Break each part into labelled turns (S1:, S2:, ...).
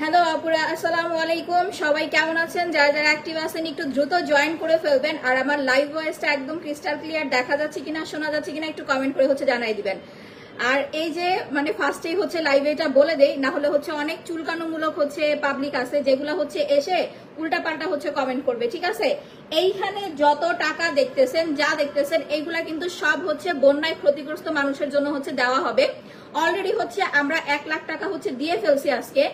S1: Hello আপুরা, আসসালামু আলাইকুম। সবাই কেমন আছেন? যারা যারা অ্যাক্টিভ আছেন একটু দ্রুত জয়েন করে ফেলবেন। আর আমার লাইভ ভয়েসটা একদম ক্রিস্টাল ক্লিয়ার দেখা যাচ্ছে কিনা, শোনা যাচ্ছে কিনা একটু কমেন্ট করে জানাই দিবেন। আর এই যে ফার্স্টেই লাইভে এটা বলে দেই, না হলে অনেক চুলকানোমূলক পাবলিক আছে যেগুলো এসে উল্টাপাল্টা কমেন্ট করবে, ঠিক আছে? এইখানে যত টাকা দেখতেছেন, যা দেখতেছেন, এইগুলা কিন্তু সব বন্যায় ক্ষতিগ্রস্ত মানুষের জন্য দেওয়া হবে। অলরেডি আমরা 1 লাখ টাকা দিয়ে ফেলছি আজকে।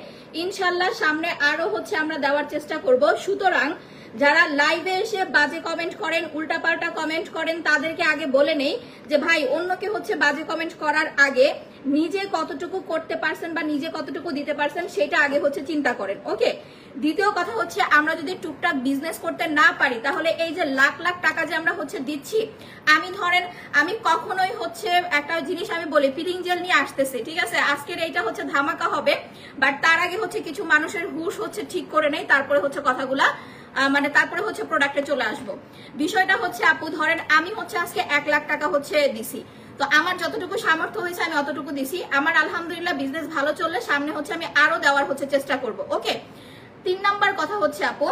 S1: ইনশাল্লাহ সামনে আরো আমরা দেওয়ার চেষ্টা করব। সুতরাং যারা লাইভে এসে বাজে কমেন্ট করেন, উল্টাপাল্টা কমেন্ট করেন, তাদেরকে আগে বলে নেই যে ভাই, অন্যকে বাজে কমেন্ট করার আগে নিজে কতটুকু করতে পারছেন বা নিজে কতটুকু দিতে পারছেন সেটা আগে চিন্তা করেন, ওকে? দ্বিতীয় কথা আমরা যদি টুকটাক বিজনেস করতে না পারি, তাহলে এই যে লাখ লাখ টাকা যে আমরা দিচ্ছি, আমি কখনোই একটা জিনিস আমি বলি, ফিলিং জেল নিয়ে আসতেছি, ঠিক আছে? আজকের এইটা ধামাকা হবে, বাট তার আগে কিছু মানুষের হুশ ঠিক করে নেই, তারপরে কথাগুলা তারপরে প্রোডাক্টে চলে আসবো। বিষয়টা আপু ধরেন আমি আজকে 1 লাখ টাকা দিছি, তো আমার যতটুকু সামর্থ্য হয়েছে আমি অতটুকু দিছি। আমার আলহামদুলিল্লাহ বিজনেস ভালো চললে সামনে আমি আরো দেওয়ার চেষ্টা করব, ওকে? 3 নাম্বার কথা আপু,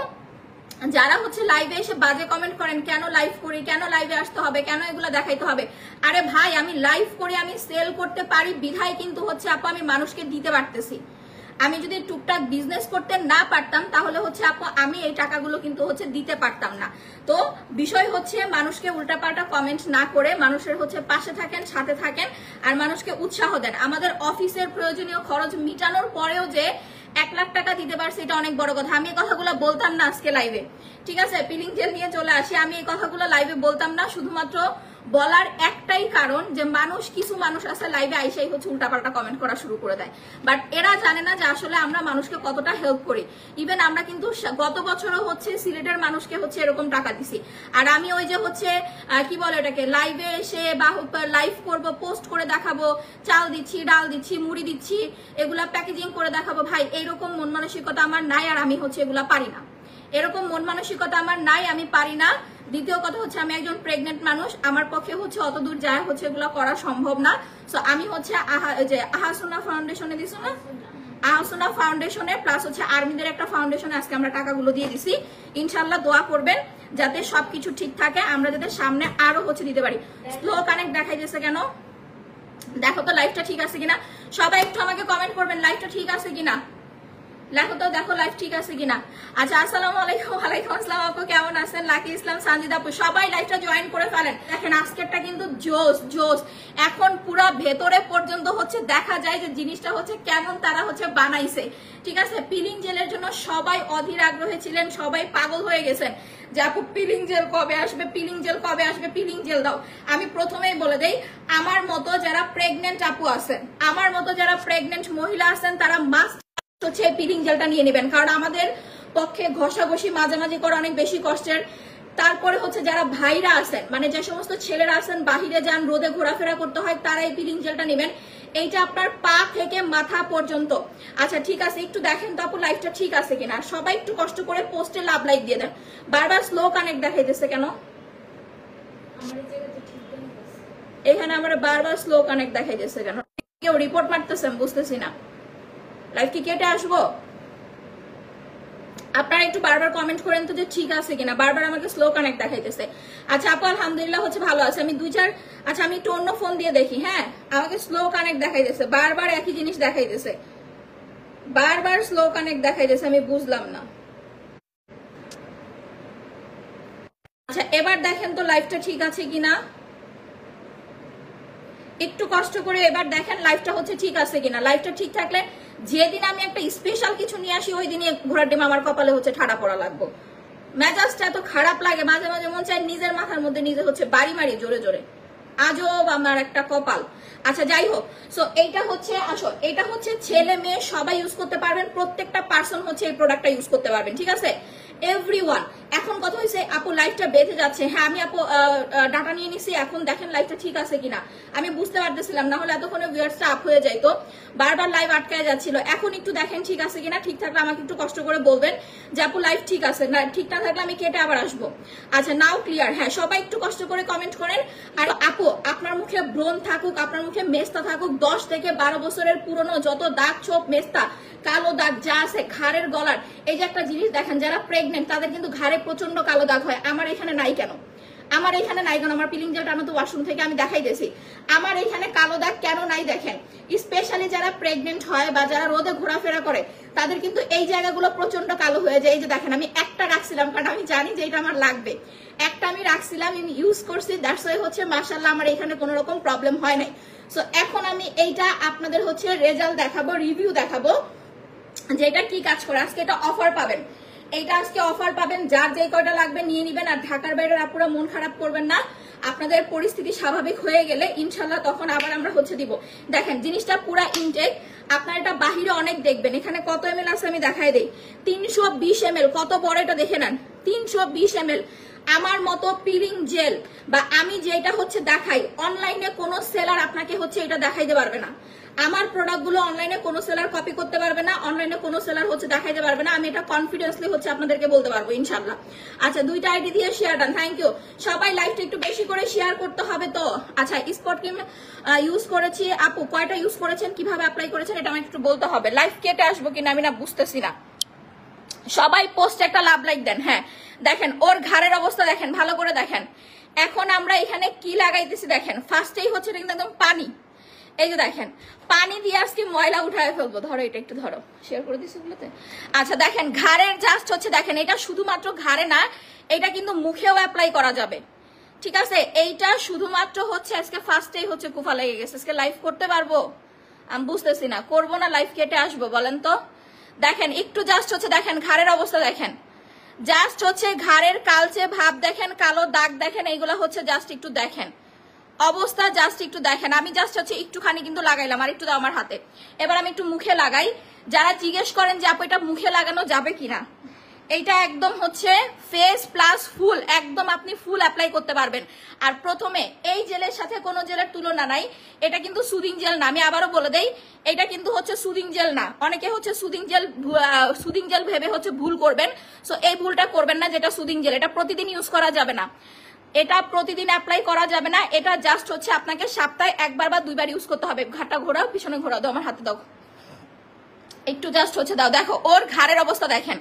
S1: যারা লাইভে এসে বাজে কমেন্ট করেন, কেন লাইভ করি, কেন লাইভে আসতে হবে, কেন এগুলো দেখাইতে হবে। আরে ভাই, আমি লাইভ করে আমি সেল করতে পারি বিধায় কিন্তু আপু আমি মানুষকে দিতে পারতেছি। আমি যদি টুকটাক বিজনেস করতে না পারতাম, তাহলে আপু আমি এই টাকাগুলো কিন্তু দিতে পারতাম না। তো বিষয় মানুষকে উল্টাপাল্টা কমেন্ট না করে মানুষের পাশে থাকেন, সাথে থাকেন, আর মানুষকে উৎসাহ দেন। আমাদের অফিসের প্রয়োজনীয় খরচ মিটানোর পরেও যে 1 লাখ টাকা দিতে পারছি, এটা অনেক বড় কথা। আমি এই কথাগুলো বলতাম না আজকে লাইভে, ঠিক আছে? পিলিং জেল নিয়ে চলে আসি, আমি এই কথাগুলো লাইভে বলতাম না, শুধুমাত্র বলার একটাই কারণ যে কিছু মানুষ আছে লাইভে আইসাই উল্টাপাল্টা কমেন্ট করা শুরু করে দেয়, বাট এরা জানে না যে আসলে আমরা মানুষকে কতটা হেল্প করি। ইভেন আমরা কিন্তু গত বছরও সিলেটের মানুষকে এরকম টাকা দিছি। আর আমি ওই যে কি বলে এটাকে, লাইভে এসে বা লাইভ করব, পোস্ট করে দেখাবো, চাল দিচ্ছি, ডাল দিচ্ছি, মুড়ি দিচ্ছি, এগুলা প্যাকেজিং করে দেখাবো। ভাই, এইরকম মন মানসিকতা আমার নাই, আর আমি এগুলা পারি না। এরকম মন মানসিকতা আমার নাই, আমি পারি না। দ্বিতীয় কথা আমি একজন প্রেগনেন্ট মানুষ, আমার পক্ষে অত দূর যায় এগুলো করা সম্ভব না। সো আমি আহাসুনা ফাউন্ডেশনে দিছি না, আহাসুনা ফাউন্ডেশনে প্লাস আর্মিদের একটা ফাউন্ডেশনে আজকে আমরা টাকাগুলো দিয়ে দিছি। ইনশাল্লাহ দোয়া করবেন যাতে সবকিছু ঠিক থাকে, আমরা যাতে সামনে আরো দিতে পারি। স্লো কানেক্ট দেখাই দিয়েছে কেন? দেখো তো লাইভটা ঠিক আছে কিনা, সবাই একটু আমাকে কমেন্ট করবেন লাইভটা ঠিক আছে কিনা। লেখো তো, দেখো লাইভ ঠিক আছে কিনা। আচ্ছা, আসসালামু আলাইকুম। ওয়ালাইকুম আসসালাম আপু, কেমন আছেন? লাকি ইসলাম, সানজিদা আপু, সবাই লাইভটা জয়েন করে ফেলেন। দেখেন আজকেরটা কিন্তু জোস জোস, এখন পুরো ভেতরে পর্যন্ত দেখা যায় যে জিনিসটা কেমন তারা বানাইছে, ঠিক আছে? পিলিং জেলের জন্য সবাই অধীর আগ্রহে ছিলেন, সবাই পাগল হয়ে গেছেন যে আপু পিলিং জেল কবে আসবে, পিলিং জেল কবে আসবে, পিলিং জেল দাও। আমি প্রথমেই বলে দেই, আমার মতো যারা প্রেগনেন্ট আপু আছেন, আমার মতো যারা প্রেগনেন্ট মহিলা আছেন, তারা মাস্ট পিলিং জেলটা নিয়ে নেবেন, কারণ আমাদের পক্ষে ঘষাঘষি মাঝামাঝি করা অনেক বেশি কষ্টের। তারপরে যারা ভাইরা আছেন, যে সমস্ত ছেলেরা আছেন বাহিরে যান, রোদে ঘোরাফেরা করতে হয়, তারা এই পিলিং জেলটা নেবেন। এইটা আপনার পা থেকে মাথা পর্যন্ত। আচ্ছা ঠিক আছে, একটু দেখেন তো আপু লাইভটা ঠিক আছে কিনা। সবাই একটু কষ্ট করে পোস্টে লাভ লাইক দিয়ে দেন। বারবার স্লো কানেক্ট দেখাইতেছে কেন? এখানে আমার বারবার স্লো কানেক্ট দেখাইতেছে কেন? কেউ রিপোর্ট মারতেছেন, বুঝতেছি না। লাইভ কি কেটে আসবো? আপনারা একটু বারবার কমেন্ট করেন তো যে ঠিক আছে কিনা। বারবার আমাকে স্লো কানেক্ট দেখাইতেছে। আচ্ছা আপু আলহামদুলিল্লাহ ভালো আছে। আমি 2-4 আচ্ছা আমি একটু অন্য ফোন দিয়ে দেখি। হ্যাঁ, আমাকে স্লো কানেক্ট দেখাইতেছে, বারবার একই জিনিস দেখাইতেছে, বারবার স্লো কানেক্ট দেখাইতেছে, আমি বুঝলাম না। আচ্ছা এবার দেখেন তো লাইভটা ঠিক আছে কিনা, একটু কষ্ট করে এবার দেখেন লাইভটা ঠিক আছে কিনা। লাইভটা ঠিক থাকলে যেদিন আমি একটা স্পেশাল কিছু নিয়ে আসি, ওই দিনই ঘোড়ার ডিম আমার কপালে ঠাড়া পড়া লাগবো। মেজাজটা এত খারাপ লাগে, মাঝে মাঝে মন চায় নিজের মাথার মধ্যে নিজে বাড়ি মারি জোরে জোরে। আজব আমার একটা কপাল। আচ্ছা যাই হোক, সো এইটা আসো, এটা ছেলে মেয়ে সবাই ইউজ করতে পারবেন, প্রত্যেকটা পার্সন এই প্রোডাক্টটা ইউজ করতে পারবেন, ঠিক আছে? এভরিওয়ান। এখন কথা হয়েছে আপু লাইভটা বেঁধে যাচ্ছে, হ্যাঁ আমি আপু ডাটা নিয়ে নিছি, এখন দেখেন লাইভটা ঠিক আছে কিনা, আমি বুঝতে পারতেছিলাম না হলে এতক্ষণে ভিউয়ার্সটা আপ হয়ে যাইতো, বারবার লাইভ আটকায় যাচ্ছিল। এখন একটু দেখেন ঠিক আছে কিনা, ঠিক থাকলে আমাকে একটু কষ্ট করে বলবেন যে আপু লাইভ ঠিক আছে, না ঠিক না থাকলে আমি কেটে আবার আসবো। আচ্ছা নাও ক্লিয়ার, হ্যাঁ সবাই একটু কষ্ট করে কমেন্ট করেন। আর আপু আপনার মুখে ব্রণ থাকুক, আপনার মুখে মেস্তা থাকুক, 10 থেকে 12 বছরের পুরনো যত দাগ ছোপ মেস্তা কালো দাগ যা আছে ঘাড়ের গলার, এই যে একটা জিনিস দেখেন যারা প্রেগনেন্ট তাদের কিন্তু ঘাড়ে প্রচন্ড কালো দাগ হয়, আমার এখানে নাই কেন? আমার এখানে নাই কেন? আমার পিলিং জেলটা আনো তো ওয়াশরুম থেকে, আমি দেখাই দিয়েছি আমার এখানে কালো দাগ কেন নাই দেখেন। স্পেশালি যারা প্রেগনেন্ট হয় বা যারা রোদে ঘোরাফেরা করে তাদের কিন্তু এই জায়গাগুলো প্রচন্ড কালো হয়ে যায়। এই যে দেখেন আমি একটা রাখছিলাম কারণ আমি জানি যে এটা আমার লাগবে, একটা আমি রাখছিলাম, আমি ইউজ করছি, দ্যাটস ওয়াই হচ্ছে মাশাআল্লাহ আমার এখানে কোনো রকম প্রবলেম হয় নাই। সো এখন আমি এইটা আপনাদের হচ্ছে রেজাল্ট দেখাবো, রিভিউ দেখাবো যে এটা কি কাজ করে। আজকে এটা অফার পাবেন, এইটা আজকে অফার পাবেন, যার যে কয়টা লাগবে নিয়ে নিবেন। আর ঢাকার বাইরের আপুরা মন খারাপ করবেন না, আপনাদের পরিস্থিতি স্বাভাবিক হয়ে গেলে ইনশাল্লাহ তখন আবার আমরা হচ্ছে দিব। দেখেন জিনিসটা পুরা ইনটেক, আপনার এটা বাহিরে অনেক দেখবেন, এখানে কত এমএল আছে আমি দেখাই দেই, 320 ml, কত বড় এটা দেখে নেন, 320 ml। আমার মতো পিলিং জেল বা আমি যেটা হচ্ছে দেখাই, অনলাইনে কোনো সেলার আপনাকে হচ্ছে এটা দেখাইতে পারবে না। আমার প্রোডাক্টগুলো অনলাইনে কোনো সেলার কপি করতে পারবে না, অনলাইনে কোনো সেলার হচ্ছে দেখাইতে পারবে না, আমি এটা কনফিডেন্সলি হচ্ছে আপনাদেরকে বলতে পারবো ইনশাআল্লাহ। আচ্ছা 2টা আইডি দিয়ে শেয়ার ডান, থ্যাংক ইউ। সবাই লাইভটা একটু বেশি করে শেয়ার করতে হবে তো। আচ্ছা স্পট ক্রিম ইউজ করেছি আপু, কয়টা ইউজ করেছেন, কিভাবে অ্যাপ্লাই করেছেন এটা আমাকে একটু বলতে হবে। লাইভ কেটে আসবো কিনা আমি না বুঝতেছি না, সবাই পোস্ট একটা লাভ লাইক দেন। হ্যাঁ দেখেন ওর ঘাড়ের অবস্থা দেখেন, ভালো করে দেখেন। এখন আমরা এখানে কি লাগাইতেছি দেখেন, ফার্স্টেই হচ্ছে কিন্তু একদম পানি, এই যে দেখেন পানি দিয়ে আজকে ময়লা উঠায় ফেলবো। ধরো এটা একটু ধরো, শেয়ার করে দিচ্ছি ওগুলোতে। আচ্ছা দেখেন ঘাড়ের জাস্ট হচ্ছে দেখেন, এটা শুধুমাত্র ঘাড়ে না, এটা কিন্তু মুখেও অ্যাপ্লাই করা যাবে, ঠিক আছে। এইটা শুধুমাত্র হচ্ছে আজকে ফার্স্টেই হচ্ছে কুফা লেগে গেছে, আজকে লাইভ করতে পারবো আমি বুঝতেছি না, করবো না লাইভ কেটে আসবো বলেন তো। দেখেন একটু জাস্ট হচ্ছে দেখেন ঘাড়ের অবস্থা দেখেন, জাস্ট হচ্ছে ঘাড়ের কালচে ভাব দেখেন, কালো দাগ দেখেন, এইগুলা হচ্ছে জাস্ট একটু দেখেন অবস্থা, জাস্ট একটু দেখেন। আমি জাস্ট হচ্ছে একটুখানি কিন্তু লাগাইলাম, আর একটু দাও আমার হাতে। এবার আমি একটু মুখে লাগাই, যারা জিজ্ঞেস করেন যে আপু এটা মুখে লাগানো যাবে কিনা, এইটা একদম হচ্ছে ফেস প্লাস ফুল, একদম আপনি ফুল অ্যাপ্লাই করতে পারবেন। আর প্রথমে এই জেলের সাথে কোনো জেলের তুলনা নাই, এটা কিন্তু সুদিং জেল না, আমি আবারও বলে দেই এটা কিন্তু হচ্ছে সুদিং জেল না। অনেকে হচ্ছে সুদিং জেল ভেবে হচ্ছে ভুল করবেন, সো এই ভুলটা করবেন না, যেটা সুদিং জেল এটা প্রতিদিন ইউজ করা যাবে না, এটা প্রতিদিন অ্যাপ্লাই করা যাবে না, এটা জাস্ট হচ্ছে আপনাকে সপ্তাহে একবার বা 2বার ইউজ করতে হবে। ঘাটটা ঘোরাও, পিছনে ঘোরাও, দাও আমার হাতে দাও, একটু জাস্ট হচ্ছে দাও। দেখো ওর ঘাড়ের অবস্থা দেখেন,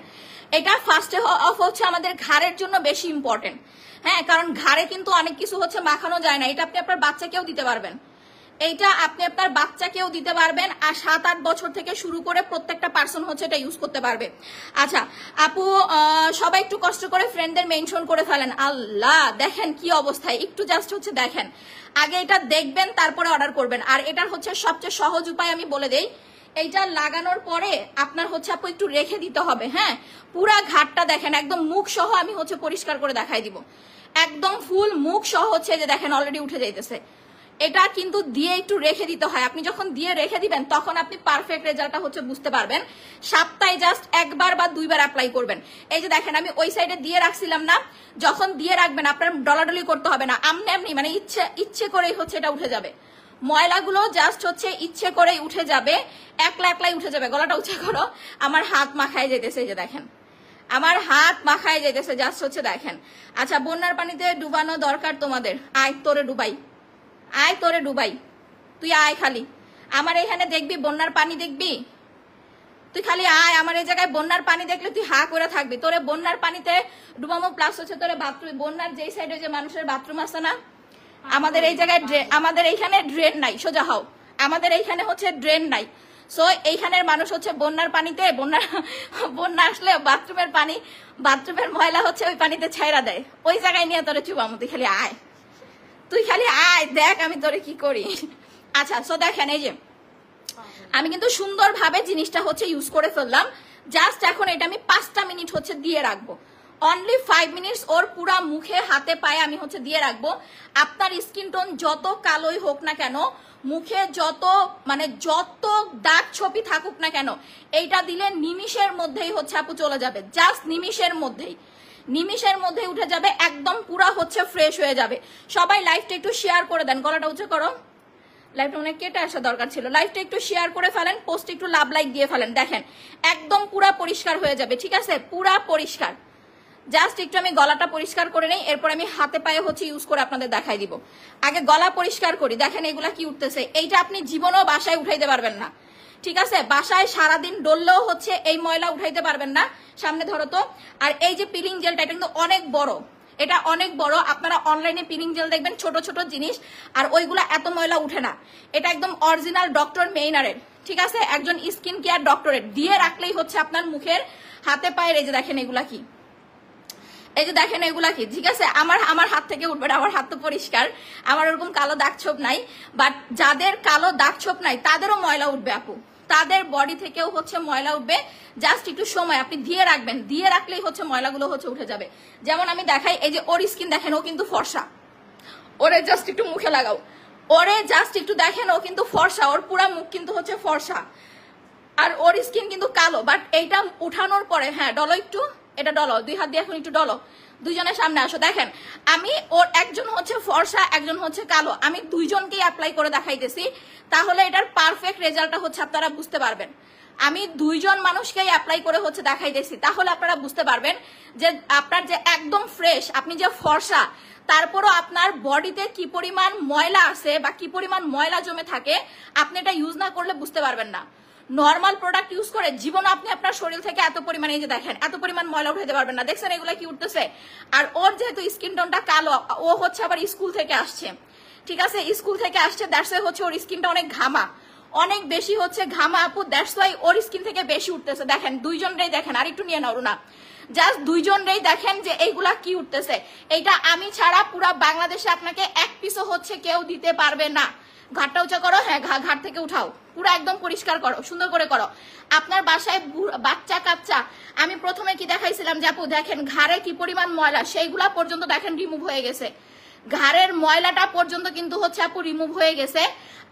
S1: এটা ফার্স্টে অফ হচ্ছে আমাদের ঘাড়ের জন্য বেশি ইম্পর্টেন্ট, হ্যাঁ কারণ ঘাড়ে কিন্তু অনেক কিছু হচ্ছে মাখানো যায় না, এটা আপনি আপনার বাচ্চাকেও দিতে পারবেন, এইটা আপনি আপনার বাচ্চাকেও দিতে পারবেন, আর 7-8 বছর থেকে শুরু করে প্রত্যেকটা পার্সন হচ্ছে এটা ইউজ করতে পারবে। আচ্ছা আপু সবাই একটু কষ্ট করে ফ্রেন্ডদের মেনশন করে ফেলেন। আল্লাহ দেখেন কি অবস্থায়, একটু জাস্ট হচ্ছে দেখেন, আগে এটা দেখবেন তারপরে অর্ডার করবেন। আর এটার হচ্ছে সবচেয়ে সহজ উপায় আমি বলে দেই, এইটা লাগানোর পরে আপনার হচ্ছে আপু একটু রেখে দিতে হবে, হ্যাঁ পুরা ঘাটটা দেখেন একদম মুখ সহ আমি হচ্ছে পরিষ্কার করে দেখাই দিব, একদম ফুল মুখ সহ হচ্ছে যে দেখেন অলরেডি উঠে যাইতেছে। এটা কিন্তু দিয়ে একটু রেখে দিতে হয়, আপনি যখন দিয়ে রেখে দিবেন তখন আপনি পারফেক্ট রেজাল্টটা হচ্ছে বুঝতে পারবেন। সপ্তাহে জাস্ট 1বার বা 2বার অ্যাপ্লাই করবেন। এই যে দেখেন আমি ওই সাইডে দিয়ে রাখছিলাম না, যখন দিয়ে রাখবেন আপনার ডলাডলি করতে হবে না, আমনি এমনি মানে ইচ্ছে করেই হচ্ছে এটা উঠে যাবে, ময়লাগুলো জাস্ট হচ্ছে ইচ্ছে করেই উঠে যাবে, একলাই উঠে যাবে। গলাটা উঁচা করো, আমার হাত মাখায় যেতেছে, এই যে দেখেন আমার হাত মাখায় যেতেছে, জাস্ট হচ্ছে দেখেন। আচ্ছা বন্যার পানিতে ডুবানো দরকার তোমাদের, আয় তোরে ডুবাই, আয় তোরে ডুবাই, তুই আয় খালি আমার এখানে দেখবি বন্যার পানি দেখবি, তুই খালি আয় আমার এই জায়গায় বন্যার পানি দেখলে তুই হা করে থাকবি, তোরে বন্যার পানিতে ডুবামো। প্লাস হচ্ছে তোরে বাথরুম, বন্যার যেই সাইডে যে মানুষের বাথরুম আছে না, আমাদের এই জায়গায় আমাদের এইখানে ড্রেন নাই, সোজা হও, আমাদের এইখানে হচ্ছে ড্রেন নাই, সো এইখানের মানুষ হচ্ছে বন্যার পানিতে বন্যা আসলে বাথরুমের পানি, বাথরুমের ময়লা হচ্ছে ওই পানিতে ছাইরা দেয়, ওই জায়গায় নিয়ে তোরে চুবামো, তুই খালি আয়, তুই খালি আয় দেখ আমি তোরে কি করি। আচ্ছা সো দেখেন এই যে আমি কিন্তু সুন্দরভাবে জিনিসটা হচ্ছে ইউজ করে ফেললাম, জাস্ট এখন এটা আমি 5টা মিনিট হচ্ছে দিয়ে রাখবো। অনলি 5 মিনিটস ওর পুরা মুখে হাতে পায়ে আমি হচ্ছে দিয়ে রাখবো। আপনার স্কিন টোন যত কালোই হোক না কেন, মুখে যত যত দাগ ছবি থাকুক না কেন, এইটা দিলে নিমিষের মধ্যেই হচ্ছে আপু চলে যাবে, জাস্ট নিমিষের মধ্যেই উঠে যাবে, একদম পুরা হচ্ছে ফ্রেশ হয়ে যাবে। সবাই লাইভটা একটু শেয়ার করে দেন, গলাটা উঁচু করো, লাইভটা অনেক কেটে আসা দরকার ছিল, লাইভটা একটু শেয়ার করে ফেলেন, পোস্ট একটু লাভ লাইক দিয়ে ফেলেন। দেখেন একদম পুরা পরিষ্কার হয়ে যাবে, ঠিক আছে, পুরা পরিষ্কার। জাস্ট একটু আমি গলাটা পরিষ্কার করে নেই, এরপর আমি হাতে পায়ে হচ্ছে ইউজ করে আপনাদের দেখাই দিব। আগে গলা পরিষ্কার করি। দেখেন এগুলা কি উঠতেছে, এইটা আপনি জীবনেও বাসায় উঠাইতে পারবেন না, ঠিক আছে, বাসায় সারাদিন ডললেও হচ্ছে এই ময়লা উঠাইতে পারবেন না। সামনে ধরো তো। আর এই যে পিলিং জেলটা, এটা কিন্তু অনেক বড়, এটা অনেক বড়। আপনারা অনলাইনে পিলিং জেল দেখবেন ছোট ছোট জিনিস, আর ওইগুলা এত ময়লা উঠে না। এটা একদম অরিজিনাল ডক্টর মেইনারের, ঠিক আছে, একজন স্কিন কেয়ার ডক্টরের, দিয়ে রাখলেই হচ্ছে আপনার মুখের হাতে পায়ের। এই যে দেখেন এগুলা কি, এই যে দেখেন এগুলা কি, ঠিক আছে, আমার হাত থেকে উঠবে না, আমার হাত তো পরিষ্কার, আমার ওরকম কালো দাগ ছোপ নাই। বাট যাদের কালো দাগ ছোপ নাই তাদেরও ময়লা উঠবে আপু, তাদের বডি থেকেও হচ্ছে ময়লা উঠবে। জাস্ট একটু সময় আপনি দিয়ে রাখবেন, দিয়ে রাখলেই হচ্ছে ময়লাগুলো হচ্ছে উঠে যাবে। যেমন আমি দেখাই, এই যে ওর স্কিন দেখেন, ও কিন্তু ফর্সা, ওরে জাস্ট একটু মুখে লাগাও, ওরে জাস্ট একটু দেখেন, ও কিন্তু ফর্সা, ওর পুরা মুখ কিন্তু হচ্ছে ফর্সা, আর ওর স্কিন কিন্তু কালো। বাট এইটা উঠানোর পরে, হ্যাঁ ডলো একটু, এটা ডলো, 2 হাত দিয়ে এখন একটু ডলো, দুইজনের সামনে আসো। দেখেন আমি ওর একজন হচ্ছে ফর্সা, একজন হচ্ছে কালো, আমি দুইজনকেই অ্যাপ্লাই করে দেখাইতেছি, তাহলে এটার পারফেক্ট রেজাল্টটা হচ্ছে আপনারা বুঝতে পারবেন। আমি দুইজন মানুষকেই অ্যাপ্লাই করে হচ্ছে দেখাইতেছি, তাহলে আপনারা বুঝতে পারবেন যে আপনার যে একদম ফ্রেশ, আপনি যে ফর্সা, তারপরও আপনার বডিতে কি পরিমাণ ময়লা আছে বা কি পরিমাণ ময়লা জমে থাকে, আপনি এটা ইউজ না করলে বুঝতে পারবেন না। নর্মাল প্রোডাক্ট ইউজ করে জীবন আপনি আপনার শরীর থেকে এত পরিমাণে, এই যে দেখেন, এত পরিমাণ ময়লা উঠাতে পারবেন না। দেখছেন এগুলা কি উঠতেছে? আর ওর যেহেতু স্কিন টোনটা কালো, ও হচ্ছে আবার স্কুল থেকে আসছে, ঠিক আছে, স্কুল থেকে আসছে, দ্যাটস ওয়াই হচ্ছে ওর স্কিনটা অনেক ঘামা, অনেক বেশি হচ্ছে ঘামা আপু, দ্যাটস ওয়াই ওর স্কিন থেকে বেশি উঠতেছে। দেখেন দুইজনটাই দেখেন, আর একটু নিয়ে নাও না, জাস্ট দুইজনটাই দেখেন যে এইগুলা কি উঠতেছে। এইটা আমি ছাড়া পুরা বাংলাদেশে আপনাকে এক পিসও হচ্ছে কেউ দিতে পারবে না। ঘাটটা উঁচা করো, হ্যাঁ ঘাট থেকে উঠাও, পুরো একদম পরিষ্কার করো, সুন্দর করে করো। আপনার বাসায় বাচ্চা কাচ্চা, আমি প্রথমে কি দেখাইছিলাম যে আপু দেখেন ঘাড়ে কি পরিমাণ ময়লা, সেইগুলা পর্যন্ত দেখেন রিমুভ হয়ে গেছে, ঘাড়ের ময়লাটা পর্যন্ত কিন্তু হচ্ছে আপু রিমুভ হয়ে গেছে।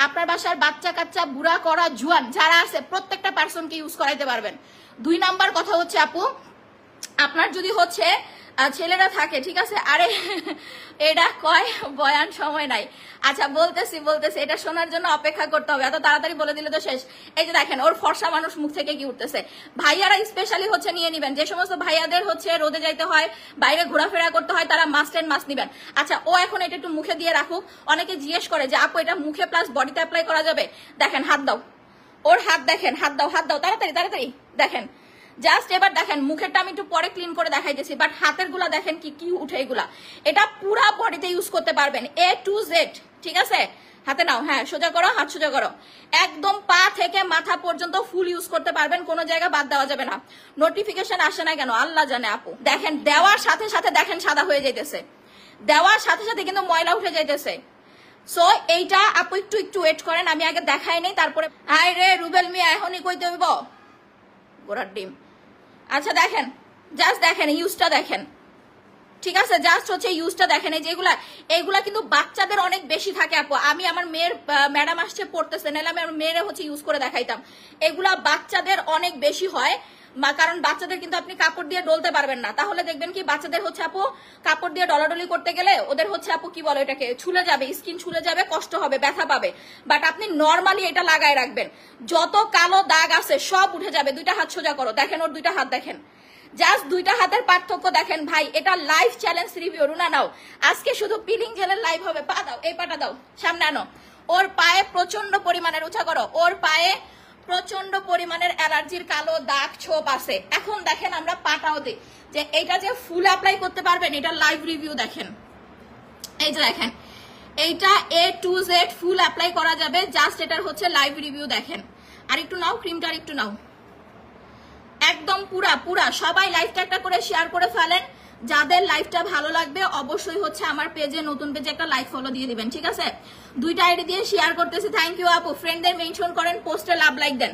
S1: আপনার বাসার বাচ্চা কাচ্চা, বুড়া করা, জুয়ান যারা আছে, প্রত্যেকটা পার্সনকে ইউজ করাইতে পারবেন। 2 নাম্বার কথা হচ্ছে আপু, আপনার যদি হচ্ছে ছেলেরা থাকে, ঠিক আছে, আরে এটা কয় বয়ান সময় নাই, আচ্ছা বলতেছি, এটা শোনার জন্য অপেক্ষা করতে হবে, এত তাড়াতাড়ি বলে দিলে তো শেষ। এই যে দেখেন ওর ফর্সা মানুষ মুখ থেকে কি উঠতেছে। ভাইয়ারা স্পেশালি হচ্ছে নিয়ে নিবেন, যে সমস্ত ভাইয়াদের হচ্ছে রোদে যাইতে হয়, বাইরে ঘোরাফেরা করতে হয়, তারা মাস্ট এন্ড মাস্ট নিবেন। আচ্ছা ও এখন এটা একটু মুখে দিয়ে রাখুক। অনেকে জিজ্ঞেস করে যে আপু এটা মুখে প্লাস বডিতে অ্যাপ্লাই করা যাবে? দেখেন হাত দাও, ওর হাত দেখেন, হাত দাও তাড়াতাড়ি দেখেন। জাস্ট এবার দেখেন মুখেরটা আমি একটু পরে ক্লিন করে দেখাইতেছি, বাট হাতের গুলা দেখেন কি কি উঠে এগুলা। এটা পুরা বডিতে ইউজ করতে পারবেন, A to Z, ঠিক আছে। হাতে নাও, হ্যাঁ সোজা করো, হাত সোজা করো, একদম পা থেকে মাথা পর্যন্ত ফুল ইউজ করতে পারবেন, কোনো জায়গা বাদ দেওয়া যাবে না। নোটিফিকেশন আসে না কেন আল্লাহ জানে আপু। দেখেন দেওয়ার সাথে সাথে দেখেন সাদা হয়ে যাইতেছে, দেওয়ার সাথে সাথে কিন্তু ময়লা উঠে যাইতেছে। সো এইটা আপু একটু ওয়েট করেন, আমি আগে দেখাই নেই তারপরে। হাই রে রুবেল মিয়া, এখনই কইতে হইব গোড়ার ডিম। আচ্ছা দেখেন, জাস্ট দেখেন ইউজটা দেখেন, ঠিক আছে, জাস্ট হচ্ছে ইউজটা দেখেন। এই যেগুলা, এইগুলা কিন্তু বাচ্চাদের অনেক বেশি থাকে আপু। আমি আমার মেয়ের ম্যাডাম আসছে পড়তেছে, নাহলে আমি আমার মেয়েরা হচ্ছে ইউজ করে দেখাইতাম। এগুলা বাচ্চাদের অনেক বেশি হয়, কারণ বাচ্চাদের কিন্তু আপনি কাপড় দিয়ে ডলতে পারবেন না, তাহলে দেখবেন কি বাচ্চাদের হচ্ছে আপু কাপড় দিয়ে ডলাডলি করতে গেলে ওদের হচ্ছে আপু কি বলে এটাকে, ছুলে যাবে, স্কিন ছুলে যাবে, কষ্ট হবে, ব্যথা পাবে। বাট আপনি নর্মালি এটা লাগায় রাখবেন, যত কালো দাগ আছে সব উঠে যাবে। 2টা হাত সোজা করো, দেখেন ওর 2টা হাত দেখেন, জাস্ট 2টা হাতের পার্থক্য দেখেন ভাই। এটা লাইভ চ্যালেঞ্জ রিভিউ, রুনা নাও, আজকে শুধু পিলিং জেলের লাইভ হবে। পা দাও, এই পাটা দাও, সামনে আনো। ওর পায়ে প্রচন্ড পরিমাণের, উঁচা করো, ওর পায়ে প্রচন্ড পরিমাণের অ্যালার্জির কালো দাগ ছোপ আছে। এখন দেখেন আমরা পাটাও দিই, যে এইটা যে ফুল অ্যাপ্লাই করতে পারবেন, এটা লাইভ রিভিউ দেখেন। এই যে দেখেন এইটা A to Z full apply করা যাবে, জাস্ট এটার হচ্ছে লাইভ রিভিউ দেখেন। আর একটু নাও, ক্রিমটা আর একটু নাও, একদম পুরা সবাই লাইভটা একটা করে শেয়ার করে ফেলেন। যাদের লাইভটা ভালো লাগবে অবশ্যই হচ্ছে আমার পেজে, নতুন পেজে একটা লাইক ফলো দিয়ে দিবেন, ঠিক আছে। 2টা আইডি দিয়ে শেয়ার করতেছি, থ্যাংক ইউ আপু। ফ্রেন্ডদের মেনশন করেন, পোস্টে লাভ লাইক দেন,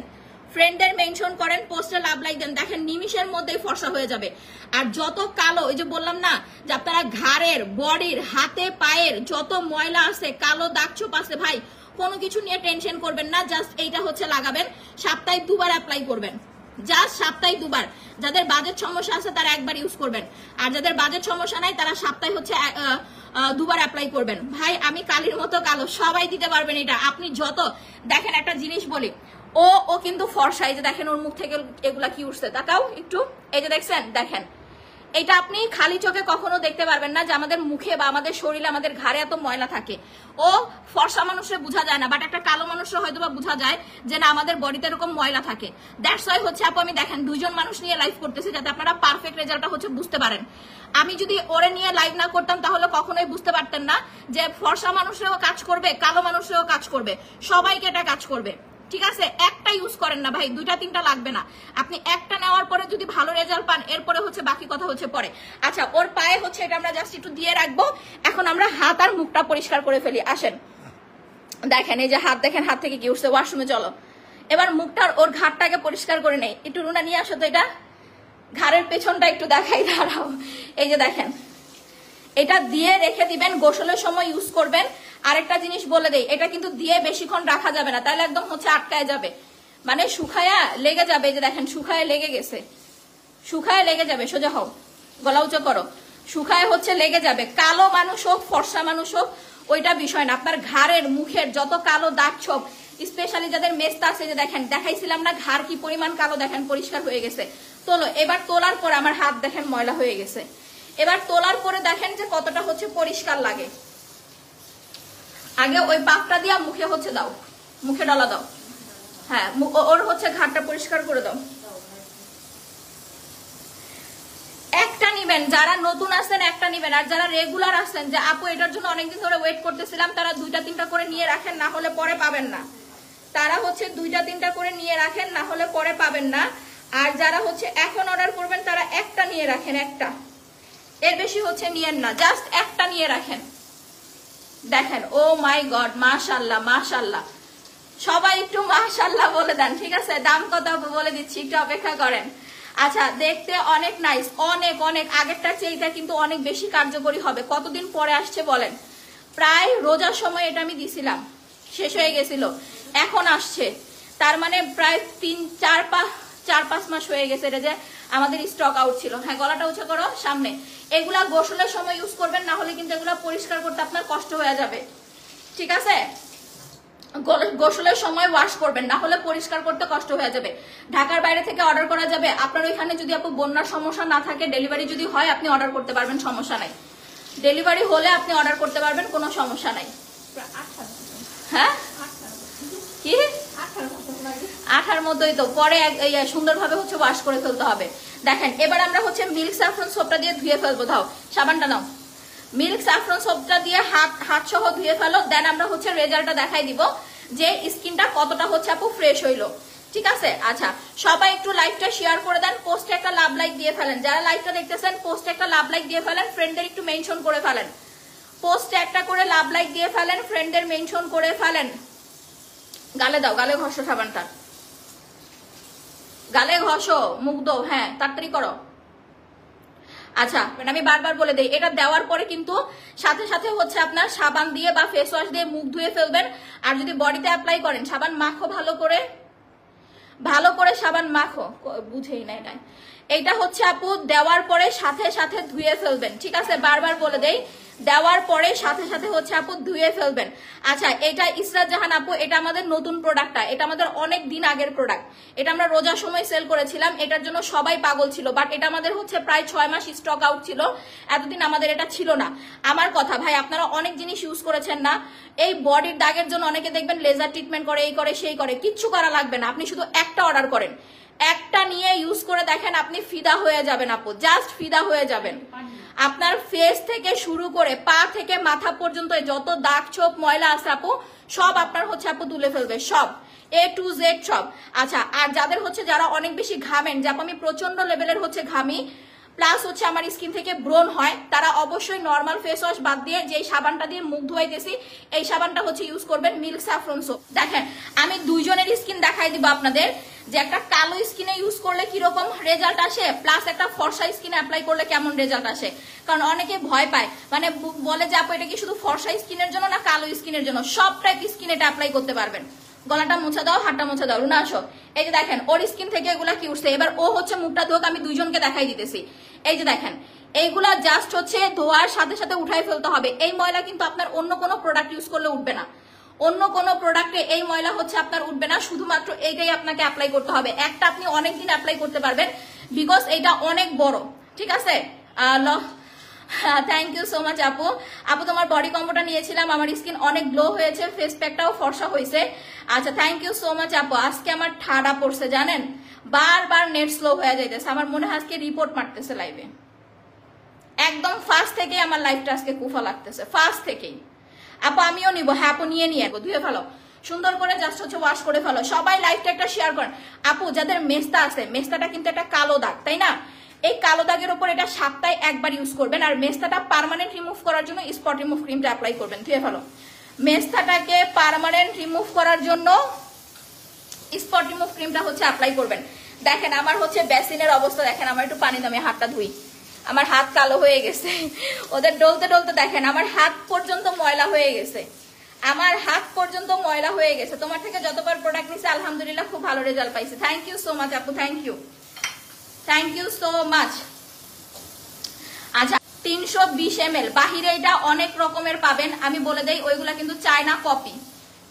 S1: ফ্রেন্ডদের মেনশন করেন, পোস্টে লাভ লাইক দেন, দেখেন নিমিষের মধ্যেই ফর্সা হয়ে যাবে। আর যত কালো, ওই যে বললাম না যে আপনারা ঘাড়ের, বডির, হাতে পায়ের যত ময়লা আছে, কালো দাগ ছোপ আছে, ভাই কোনো কিছু নিয়ে টেনশন করবেন না। জাস্ট এইটা হচ্ছে লাগাবেন, সপ্তাহে 2 বার অ্যাপ্লাই করবেন, জাস্ট সপ্তাহে 2 বার। যাদের বাজেট সমস্যা আছে তারা একবার ইউজ করবেন, আর যাদের বাজেট সমস্যা নাই তারা সপ্তাহে হচ্ছে 2 বার অ্যাপ্লাই করবেন। ভাই আমি কালির মতো কালো, সবাই দিতে পারবেন এটা। আপনি যত দেখেন, একটা জিনিস বলি, ও কিন্তু ফর্সা, এই যে দেখেন ওর মুখ থেকে এগুলা কি উঠছে, তাকাও একটু, এই যে দেখছেন, দেখেন এটা আপনি খালি চোখে কখনো দেখতে পারবেন না যে আমাদের মুখে বা আমাদের শরীরে, আমাদের ঘাড়ে এত ময়লা থাকে। ও ফর্সা মানুষের বোঝা যায় না, বাট একটা কালো মানুষের হয়তো বা বোঝা যায় যে না আমাদের বডিতে এরকম ময়লা থাকে। দ্যাটস ওয়াই হচ্ছে আপু আমি দেখেন 2 জন মানুষ নিয়ে লাইভ করতেছি, যাতে আপনারা পারফেক্ট রেজাল্টটা হচ্ছে বুঝতে পারেন। আমি যদি ওরে নিয়ে লাইভ না করতাম তাহলে কখনোই বুঝতে পারতেন না যে ফর্সা মানুষেরও কাজ করবে, কালো মানুষেরও কাজ করবে, সবাইকে এটা কাজ করবে। ঠিক আছে, একটা ইউজ করেন না ভাই, 2টা 3টা লাগবে না। আপনি একটা নেওয়ার পরে যদি ভালো রেজাল্ট পান, এরপরে হচ্ছে বাকি কথা হচ্ছে পরে। আচ্ছা, ওর পায়ে হচ্ছে এটা আমরা জাস্ট একটু দিয়ে রাখবো। এখন আমরা হাত আর মুখটা পরিষ্কার করে ফেলি। আসেন দেখেন, এই যে হাত দেখেন, হাত থেকে কি উঠছে, ওয়াশরুমে চলো। এবার মুখটার ওর ঘাড়টাকে পরিষ্কার করে নেই। একটু রুনা নিয়ে আসো তো, এটা ঘাড়ের পেছনটা একটু দেখাই, দাঁড়াও। এই যে দেখেন, এটা দিয়ে রেখে দিবেন, গোসলের সময় ইউজ করবেন। আরেকটা জিনিস বলে দেই, এটা কিন্তু দিয়ে বেশিক্ষণ রাখা যাবে না, তাহলে একদম হচ্ছে আটকায় যাবে, মানে শুকায়া লেগে যাবে। এই যে দেখেন শুকায় লেগে গেছে, শুকায় লেগে যাবে। সোজা হও, গলা উঁচু করো, শুকায় হচ্ছে লেগে যাবে। কালো মানুষ হোক, ফর্সা মানুষ হোক, ওইটা বিষয় না। আপনার ঘাড়ের, মুখের যত কালো দাগ ছোপ, স্পেশালি যাদের মেস্তা আছে, যে দেখেন দেখাইছিলাম না ঘাড় কি পরিমাণ কালো, দেখেন পরিষ্কার হয়ে গেছে। তোলো, এবার তোলার পরে আমার হাত দেখেন ময়লা হয়ে গেছে। এবার তোলার পরে দেখেন যে কতটা হচ্ছে পরিষ্কার লাগে। আগে ওই পাকটা দিয়া মুখে হচ্ছে দাও, মুখে ডলা দাও। হ্যাঁ, ওর হচ্ছে ঘাড়টা পরিষ্কার করে দাও। একটা নিবেন, যারা নতুন আসছেন একটা নিবেন, আর যারা রেগুলার আসছেন যে আপু এটার জন্য অনেকদিন ধরে ওয়েট করতেছিলাম, তারা 2টা 3টা করে নিয়ে রাখেন, না হলে পরে পাবেন না। তারা হচ্ছে 2টা 3টা করে নিয়ে রাখেন, না হলে পরে পাবেন না। আর যারা হচ্ছে এখন অর্ডার করবেন তারা একটা নিয়ে রাখেন, একটা, এর বেশি হচ্ছে নিয়েন না, জাস্ট একটা নিয়ে রাখেন। দেখেন, ও মাই গড, মাশাআল্লাহ মাশাআল্লাহ, সবাই একটু মাশাআল্লাহ বলে দেন। ঠিক আছে, দাম কত বলে দিচ্ছি, একটু অপেক্ষা করেন। আচ্ছা, দেখতে অনেক নাইস, অনেক অনেক আগেরটার চেয়ে কিন্তু অনেক বেশি কার্যকরী হবে। কতদিন পরে আসছে বলেন? প্রায় রোজার সময় এটা আমি দিছিলাম, শেষ হয়ে গেছিল, এখন আসছে। তার মানে প্রায় 4-5 মাস হয়ে গেছে এটা যে আমাদের স্টক আউট ছিল। হ্যাঁ, গলাটা উঁচু করো, সামনে। এগুলা গোসলের সময় ইউজ করবেন, না হলে কিন্তু এগুলা পরিষ্কার করতে আপনার কষ্ট হয়ে যাবে। ঠিক আছে, গোসলের সময় ওয়াশ করবেন, না হলে পরিষ্কার করতে কষ্ট হয়ে যাবে। ঢাকার বাইরে থেকে অর্ডার করা যাবে। আপনার ওইখানে যদি আপু বন্যার সমস্যা না থাকে, ডেলিভারি যদি হয় আপনি অর্ডার করতে পারবেন, সমস্যা নাই। ডেলিভারি হলে আপনি অর্ডার করতে পারবেন, কোনো সমস্যা নাই। হ্যাঁ, কি 8টার মতোই তো, পরে সুন্দরভাবে হচ্ছে ওয়াশ করে ফেলতে হবে। দেখেন, এবার আমরা হচ্ছে মিল্ক স্যাফরন সোপটা দিয়ে ধুয়ে ফেলবো। দাও সাবানটা নাও, মিল্ক স্যাফরন সোপটা দিয়ে হাত সহ ধুয়ে ফেলো। দেন আমরা হচ্ছে রেজাল্টটা দেখাই দিব যে স্কিনটা কতটা হচ্ছে আপু ফ্রেশ হইলো। ঠিক আছে, আচ্ছা সবাই একটু লাইভটা শেয়ার করে দেন, পোস্টে একটা লাভ লাইক দিয়ে ফেলেন। যারা লাইভটা দেখতেছেন পোস্টে একটা লাভ লাইক দিয়ে ফেলেন, ফ্রেন্ডদের একটু মেনশন করে ফেলেন। পোস্টে একটা করে লাভ লাইক দিয়ে ফেলেন, ফ্রেন্ডদের মেনশন করে ফেলেন। গালে দাও, গালে ঘষো সাবানটা, গালে ঘষো, মুখ দাও। হ্যাঁ, তাড়াতাড়ি করো। আচ্ছা, আমি বারবার বলে দেই, এটা দেওয়ার পরে কিন্তু সাথে সাথে হচ্ছে আপনার সাবান দিয়ে বা ফেস ওয়াশ দিয়ে মুখ ধুয়ে ফেলবেন। আর যদি বডিতে অ্যাপ্লাই করেন, সাবান মাখো, ভালো করে সাবান মাখো। বুঝেই নাই নাই, এটা হচ্ছে আপু দেওয়ার পরে সাথে সাথে ধুয়ে ফেলবেন। ঠিক আছে, বারবার বলে দেই, দেওয়ার পরে সাথে সাথে হচ্ছে আপু ধুয়ে ফেলবেন। আচ্ছা, এটা ইসরাত জাহান আপু, এটা আমাদের নতুন প্রোডাক্টটা, এটা আমাদের অনেক দিন আগের প্রোডাক্ট। এটা আমরা রোজার সময় সেল করেছিলাম, এটার জন্য সবাই পাগল ছিল। বাট এটা আমাদের হচ্ছে প্রায় 6 মাস স্টক আউট ছিল, এতদিন আমাদের এটা ছিল না। আমার কথা ভাই, আপনারা অনেক জিনিস ইউজ করেছেন না, এই বডির দাগের জন্য অনেকে দেখবেন লেজার ট্রিটমেন্ট করে, এই করে সেই করে, কিচ্ছু করা লাগবে না। আপনি শুধু একটা অর্ডার করেন, একটা নিয়ে ইউজ করে দেখেন, আপনি ফিদা হয়ে যাবেন আপু, জাস্ট ফিদা হয়ে যাবেন। আপনার ফেস থেকে শুরু করে পা থেকে মাথা পর্যন্ত যত দাগ ছোপ ময়লা আছে আপু, সব আপনার হচ্ছে আপু তুলে ফেলবে, সব A to Z সব। আচ্ছা, আর যাদের হচ্ছে যারা অনেক বেশি ঘামেন, যাপ আমি প্রচন্ড লেভেলের হচ্ছে ঘামি, প্লাস হচ্ছে আমার স্কিন থেকে ব্রণ হয়, তারা অবশ্যই নর্মাল ফেস ওয়াশ বাদ দিয়ে যে সাবানটা দিয়ে মুখ ধোয়াইতেছি, এই সাবানটা হচ্ছে ইউজ করবেন, মিল্ক স্যাফরন সোপ। দেখেন, আমি 2 জনের স্কিন দেখাই দিব আপনাদের। যে একটা কালো স্কিনে ইউজ করলে কিরকম রেজাল্ট আসে, প্লাস একটা ফর্সা স্কিনে অ্যাপ্লাই করলে কেমন রেজাল্ট আসে। কারণ অনেকে ভয় পায়, মানে বলে যে আপু এটা কি শুধু ফর্সা স্কিনের জন্য না কালো স্কিনের জন্য, সব টাইপ স্কিন এটা অ্যাপ্লাই করতে পারবেন। গলাটা মুছা দাও, হাতটা মুছা দাও, রুনা আসো। এই যে দেখেন ওর স্কিন থেকে এগুলা কি উঠছে। এবার ও হচ্ছে মুখটা ধোক, আমি দুইজনকে দেখাই দিতেছি। এই যে দেখেন এইগুলা জাস্ট হচ্ছে ধোয়ার সাথে সাথে উঠাই ফেলতে হবে। এই ময়লা কিন্তু আপনার অন্য কোনো প্রোডাক্ট ইউজ করলে উঠবে না, অন্য কোনো প্রোডাক্টে এই ময়লা হচ্ছে আপনার উঠবে না, শুধুমাত্র এইটাই আপনাকে অ্যাপ্লাই করতে হবে। একটা আপনি অনেকদিন অ্যাপ্লাই করতে পারবেন, বিকজ এটা অনেক বড়, ঠিক আছে। থ্যাংক ইউ সো মাচ আপু। আপু তোমার বডি কম্বোটা নিয়েছিলাম, আমার স্কিন অনেক গ্লো হয়েছে, ফেস প্যাকটাও ফর্সা হয়েছে। আচ্ছা থ্যাংক ইউ সো মাচ আপু। আজকে আমার ঠাড়া পড়ছে জানেন, বারবার নেট স্লো হয়ে যাইতেছে, আমার মনে হয় আজকে রিপোর্ট মারতেছে লাইভে। একদম ফার্স্ট থেকেই আমার লাইফটা আজকে কুফা লাগতেছে, ফার্স্ট থেকেই। আপু আমিও নিবো, হ্যাঁ আপু নিয়ে ধুয়ে ফেলো সুন্দর করে, জাস্ট হচ্ছে ওয়াশ করে ফেলো। সবাই লাইফটা একটা শেয়ার করেন। আপু যাদের মেস্তা আছে, মেস্তাটা কিন্তু একটা কালো দাগ, তাই না? এই কালো দাগের উপর এটা সপ্তাহে একবার ইউজ করবেন। আর মেস্তাটা পার্মানেন্ট রিমুভ করার জন্য স্পট রিমুভ ক্রিমটা অ্যাপ্লাই করবেন। ধুয়ে ফেলো। মেস্তাটাকে পার্মানেন্ট রিমুভ করার জন্য স্পট রিমুভ ক্রিমটা হচ্ছে অ্যাপ্লাই করবেন। দেখেন আমার হচ্ছে বেসিনের অবস্থা দেখেন, আমার একটু পানি দামে হাতটা ধুই, আমার হাত কালো হয়ে গেছে। ওদের ডলতে ডলতে দেখেন আমার হাত পর্যন্ত ময়লা হয়ে গেছে, আমার হাত পর্যন্ত ময়লা হয়ে গেছে। তোমার থেকে যতবার প্রোডাক্ট নিচ্ছে আলহামদুলিল্লাহ খুব ভালো রেজাল্ট পাইছে। থ্যাংক ইউ সো মাচ আপু, thank you, thank you so much. আচ্ছা 320 ml, বাহিরে এটা অনেক রকমের পাবেন, আমি বলে দেই ওইগুলা কিন্তু চায়না কপি,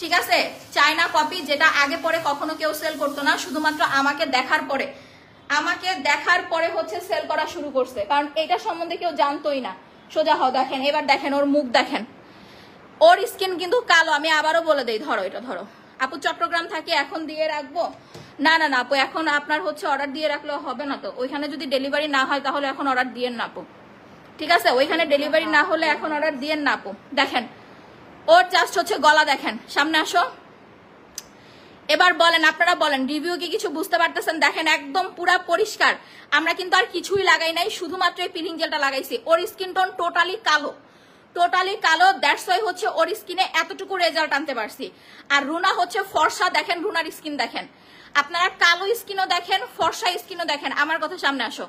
S1: ঠিক আছে? চায়না কপি, যেটা আগে পরে কখনো কেউ সেল করতো না, শুধুমাত্র আমাকে দেখার পরে হচ্ছে সেল করা শুরু করছে, কারণ এটা সম্বন্ধে কেউ জানতোই না। সোজা হও, দেখেন এবার দেখেন ওর মুখ দেখেন, ওর স্কিন কিন্তু কালো। আমি আবারও বলে দেই, ধরো এটা ধরো। আপু চট্টগ্রাম থাকি, এখন দিয়ে রাখবো? না না না আপু, এখন আপনার হচ্ছে অর্ডার দিয়ে রাখলেও হবে না, তো ওইখানে যদি ডেলিভারি না হয় তাহলে এখন অর্ডার দিয়েন না আপু, ঠিক আছে? ওইখানে ডেলিভারি না হলে এখন অর্ডার দিয়েন না আপু। দেখেন ওর জাস্ট হচ্ছে গলা দেখেন, সামনে আসো। এবার বলেন, আপনারা বলেন রিভিউ কি কিছু বুঝতে পারতেছেন? দেখেন একদম পুরা পরিষ্কার, আমরা কিন্তু আর কিছুই লাগাই নাই, শুধুমাত্র এই পিলিং জেলটা লাগাইছি। ওর স্কিন টোন টোটালি কালো, টোটালি কালো, দ্যাটস ওয়াই হচ্ছে ওর স্কিনে এতটুকু রেজাল্ট আনতে পারছি। আর রুনা হচ্ছে ফর্সা, দেখেন রুনার স্কিন দেখেন। আপনারা কালো স্কিনও দেখেন, ফর্সা স্কিনও দেখেন। আমার কথা সামনে আসো,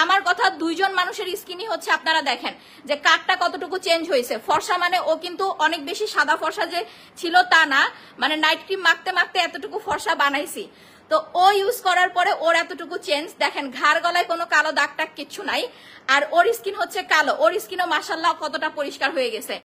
S1: আমার কথা দুইজন মানুষের স্কিনই হচ্ছে আপনারা দেখেন যে কাঠটা কতটুকু চেঞ্জ হয়েছে। ফর্সা মানে ও কিন্তু অনেক বেশি সাদা ফর্সা যে ছিল তা না, মানে নাইট ক্রিম মাখতে মাখতে এতটুকু ফর্সা বানাইছি, তো ও ইউজ করার পরে ওর এতটুকু চেঞ্জ দেখেন। ঘাড় গলায় কোনো কালো দাগ টাগ কিচ্ছু নাই, আর ওর স্কিন হচ্ছে কালো, ওর স্কিনও মাশাআল্লাহ কতটা পরিষ্কার হয়ে গেছে।